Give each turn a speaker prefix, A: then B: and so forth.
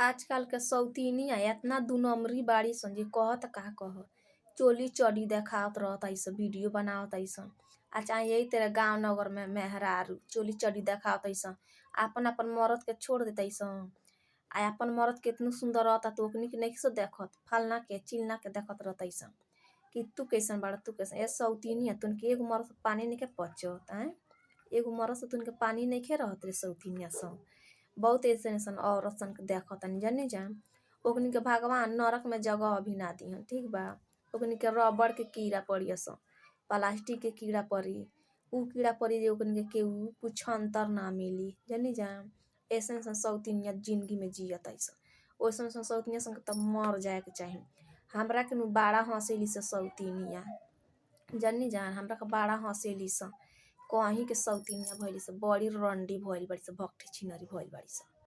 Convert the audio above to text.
A: आजकल के सौतीनिया एतना दू नंबरी बाड़ी सन जे कहत का कह। चोली चडी देखावत रहत वीडियो बनावत आ चाहे यही तरह गांव नगर में मेहरारू चोली चडी देखावत आपन आपन मरद के छोड़ देत आ अपन मरद केतनो सुंदर रहता तो ओकनी के नइखे देखत, फलना के चिलना के देखत रहत कि तू कैसन बाड़ा तू कैसन। ए सौतीनिया तुनके एगो मरद से पानी नइखे पचत एगो मरद से तुनके पानी नइखे रहत रे सौतीनिया सन। बहुत ऐसन ऐसन औरत सन के देखतानी जानी जा। ओकनी के भगवान नरक में जगह भी ना दिहन ठीक बा। ओकनी के रबड़ के कीड़ा पड़ियसन, प्लास्टिक के कीड़ा पड़ी, उ कीड़ा पड़ी जे ओकनी के केहू कुछंतर ना मिली जानी जा। ऐसन ऐसन सौतीनिया जिंदगी में जियताइसन। ओइसन ओइसन सौतीनिया सन के त मर जाए के चाही। हमरा के नु बड़ा हंसेली स सौतीनिया जानी जा, हमरा के बड़ा हंसेली स। कहीं के सौतीनिया भइली स बड़ी रंडी भइल बाड़ी स, भगठी छिनरी भइल बाड़ी स।